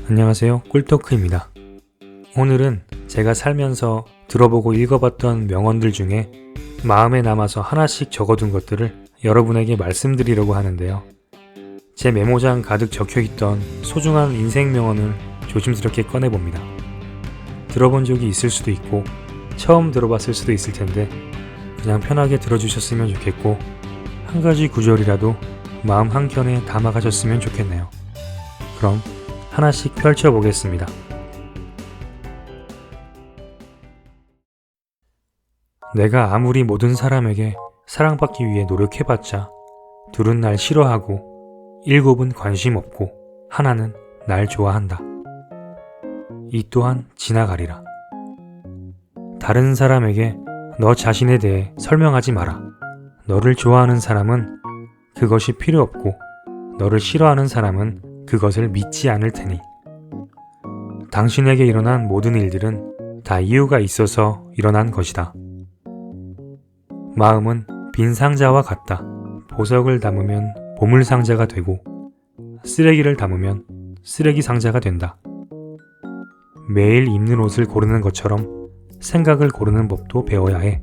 안녕하세요, 꿀토크입니다. 오늘은 제가 살면서 들어보고 읽어봤던 명언들 중에 마음에 남아서 하나씩 적어둔 것들을 여러분에게 말씀드리려고 하는데요. 제 메모장 가득 적혀있던 소중한 인생 명언을 조심스럽게 꺼내봅니다. 들어본 적이 있을 수도 있고 처음 들어봤을 수도 있을 텐데 그냥 편하게 들어주셨으면 좋겠고 한 가지 구절이라도 마음 한켠에 담아가셨으면 좋겠네요. 그럼 하나씩 펼쳐보겠습니다. 내가 아무리 모든 사람에게 사랑받기 위해 노력해봤자 둘은 날 싫어하고 일곱은 관심 없고 하나는 날 좋아한다. 이 또한 지나가리라. 다른 사람에게 너 자신에 대해 설명하지 마라. 너를 좋아하는 사람은 그것이 필요 없고 너를 싫어하는 사람은 그것을 믿지 않을 테니. 당신에게 일어난 모든 일들은 다 이유가 있어서 일어난 것이다. 마음은 빈 상자와 같다. 보석을 담으면 보물 상자가 되고 쓰레기를 담으면 쓰레기 상자가 된다. 매일 입는 옷을 고르는 것처럼 생각을 고르는 법도 배워야 해.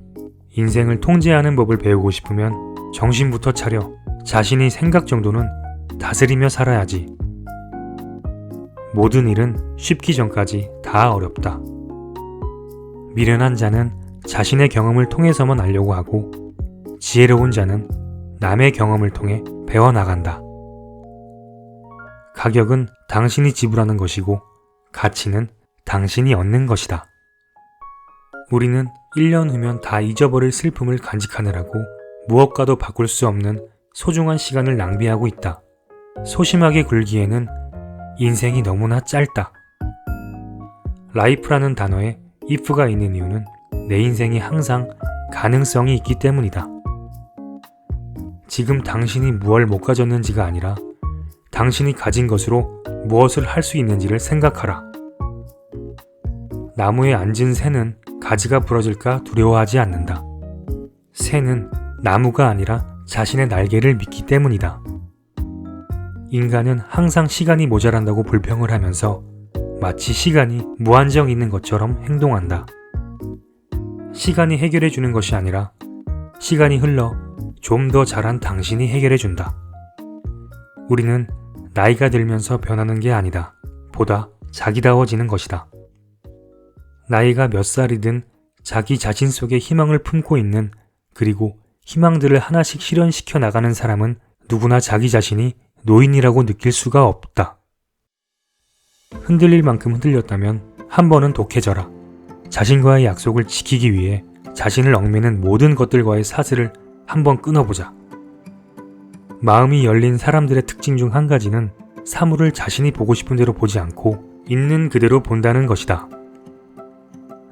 인생을 통제하는 법을 배우고 싶으면 정신부터 차려 자신이 생각 정도는 다스리며 살아야지. 모든 일은 쉽기 전까지 다 어렵다. 미련한 자는 자신의 경험을 통해서만 알려고 하고 지혜로운 자는 남의 경험을 통해 배워나간다. 가격은 당신이 지불하는 것이고 가치는 당신이 얻는 것이다. 우리는 1년 후면 다 잊어버릴 슬픔을 간직하느라고 무엇과도 바꿀 수 없는 소중한 시간을 낭비하고 있다. 소심하게 굴기에는 인생이 너무나 짧다. 라이프라는 단어에 if가 있는 이유는 내 인생이 항상 가능성이 있기 때문이다. 지금 당신이 무엇을 못 가졌는지가 아니라 당신이 가진 것으로 무엇을 할 수 있는지를 생각하라. 나무에 앉은 새는 가지가 부러질까 두려워하지 않는다. 새는 나무가 아니라 자신의 날개를 믿기 때문이다. 인간은 항상 시간이 모자란다고 불평을 하면서 마치 시간이 무한정 있는 것처럼 행동한다. 시간이 해결해 주는 것이 아니라 시간이 흘러 좀 더 잘한 당신이 해결해 준다. 우리는 나이가 들면서 변하는 게 아니다. 보다 자기다워지는 것이다. 나이가 몇 살이든 자기 자신 속에 희망을 품고 있는, 그리고 희망들을 하나씩 실현시켜 나가는 사람은 누구나 자기 자신이 노인이라고 느낄 수가 없다. 흔들릴 만큼 흔들렸다면 한 번은 독해져라. 자신과의 약속을 지키기 위해 자신을 얽매는 모든 것들과의 사슬을 한번 끊어보자. 마음이 열린 사람들의 특징 중 한 가지는 사물을 자신이 보고 싶은 대로 보지 않고 있는 그대로 본다는 것이다.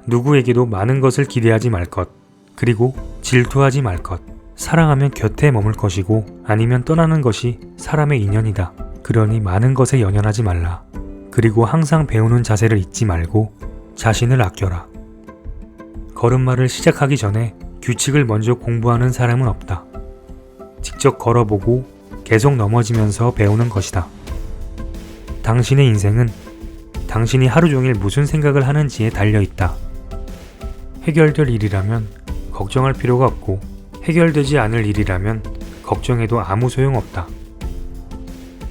누구에게도 많은 것을 기대하지 말 것, 그리고 질투하지 말 것. 사랑하면 곁에 머물 것이고 아니면 떠나는 것이 사람의 인연이다. 그러니 많은 것에 연연하지 말라. 그리고 항상 배우는 자세를 잊지 말고 자신을 아껴라. 걸음마를 시작하기 전에 규칙을 먼저 공부하는 사람은 없다. 직접 걸어보고 계속 넘어지면서 배우는 것이다. 당신의 인생은 당신이 하루 종일 무슨 생각을 하는지에 달려있다. 해결될 일이라면 걱정할 필요가 없고 해결되지 않을 일이라면 걱정해도 아무 소용없다.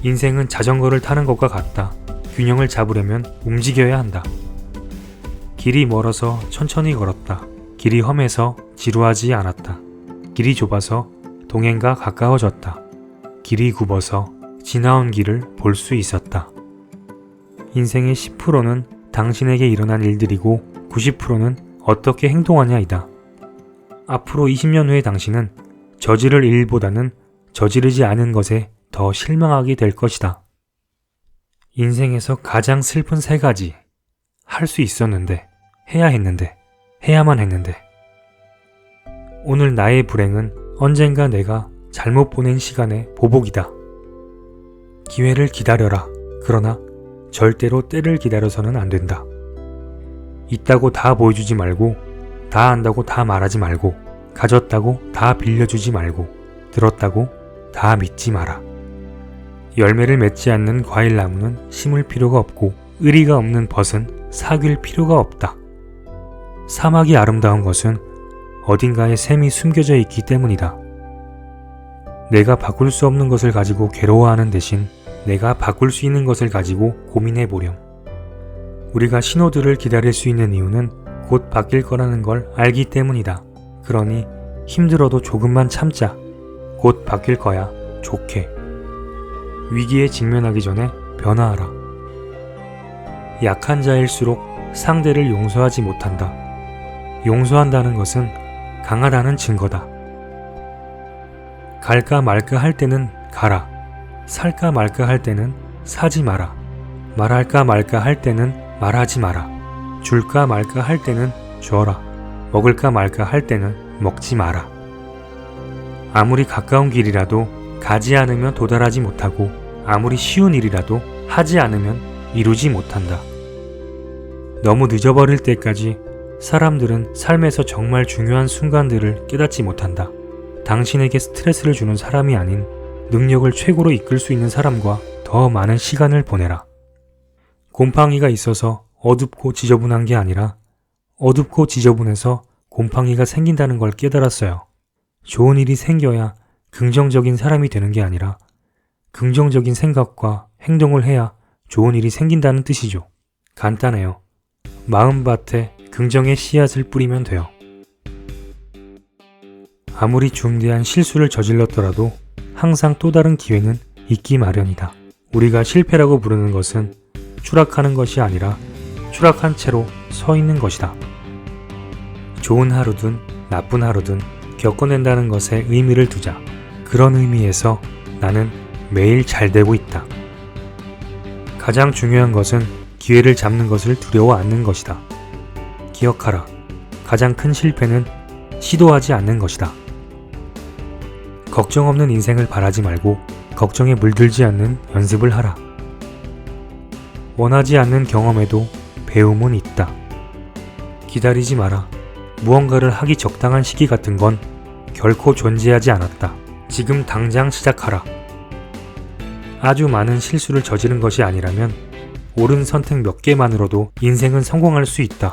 인생은 자전거를 타는 것과 같다. 균형을 잡으려면 움직여야 한다. 길이 멀어서 천천히 걸었다. 길이 험해서 지루하지 않았다. 길이 좁아서 동행과 가까워졌다. 길이 굽어서 지나온 길을 볼 수 있었다. 인생의 10%는 당신에게 일어난 일들이고 90%는 어떻게 행동하냐이다. 앞으로 20년 후의 당신은 저지를 일보다는 저지르지 않은 것에 더 실망하게 될 것이다. 인생에서 가장 슬픈 3가지. 할 수 있었는데, 해야 했는데, 해야만 했는데. 오늘 나의 불행은 언젠가 내가 잘못 보낸 시간의 보복이다. 기회를 기다려라. 그러나 절대로 때를 기다려서는 안 된다. 있다고 다 보여주지 말고, 다 안다고 다 말하지 말고, 가졌다고 다 빌려주지 말고, 들었다고 다 믿지 마라. 열매를 맺지 않는 과일나무는 심을 필요가 없고 의리가 없는 벗은 사귈 필요가 없다. 사막이 아름다운 것은 어딘가에 샘이 숨겨져 있기 때문이다. 내가 바꿀 수 없는 것을 가지고 괴로워하는 대신 내가 바꿀 수 있는 것을 가지고 고민해 보렴. 우리가 신호들을 기다릴 수 있는 이유는 곧 바뀔 거라는 걸 알기 때문이다. 그러니 힘들어도 조금만 참자. 곧 바뀔 거야. 좋게. 위기에 직면하기 전에 변화하라. 약한 자일수록 상대를 용서하지 못한다. 용서한다는 것은 강하다는 증거다. 갈까 말까 할 때는 가라. 살까 말까 할 때는 사지 마라. 말할까 말까 할 때는 말하지 마라. 줄까 말까 할 때는 줘라. 먹을까 말까 할 때는 먹지 마라. 아무리 가까운 길이라도 가지 않으면 도달하지 못하고 아무리 쉬운 일이라도 하지 않으면 이루지 못한다. 너무 늦어버릴 때까지 사람들은 삶에서 정말 중요한 순간들을 깨닫지 못한다. 당신에게 스트레스를 주는 사람이 아닌 능력을 최고로 이끌 수 있는 사람과 더 많은 시간을 보내라. 곰팡이가 있어서 어둡고 지저분한 게 아니라 어둡고 지저분해서 곰팡이가 생긴다는 걸 깨달았어요. 좋은 일이 생겨야 긍정적인 사람이 되는 게 아니라 긍정적인 생각과 행동을 해야 좋은 일이 생긴다는 뜻이죠. 간단해요. 마음밭에 긍정의 씨앗을 뿌리면 돼요. 아무리 중대한 실수를 저질렀더라도 항상 또 다른 기회는 있기 마련이다. 우리가 실패라고 부르는 것은 추락하는 것이 아니라 추락한 채로 서 있는 것이다. 좋은 하루든 나쁜 하루든 겪어낸다는 것에 의미를 두자. 그런 의미에서 나는 매일 잘 되고 있다. 가장 중요한 것은 기회를 잡는 것을 두려워 않는 것이다. 기억하라. 가장 큰 실패는 시도하지 않는 것이다. 걱정 없는 인생을 바라지 말고 걱정에 물들지 않는 연습을 하라. 원하지 않는 경험에도 배움은 있다. 기다리지 마라. 무언가를 하기 적당한 시기 같은 건 결코 존재하지 않았다. 지금 당장 시작하라. 아주 많은 실수를 저지른 것이 아니라면 옳은 선택 몇 개만으로도 인생은 성공할 수 있다.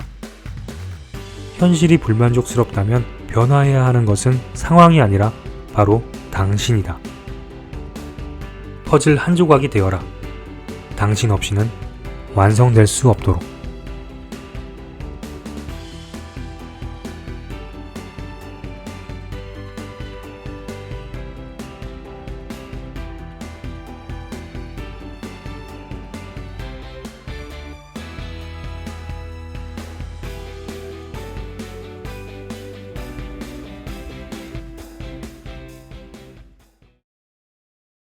현실이 불만족스럽다면 변화해야 하는 것은 상황이 아니라 바로 당신이다. 퍼즐 한 조각이 되어라. 당신 없이는 완성될 수 없도록.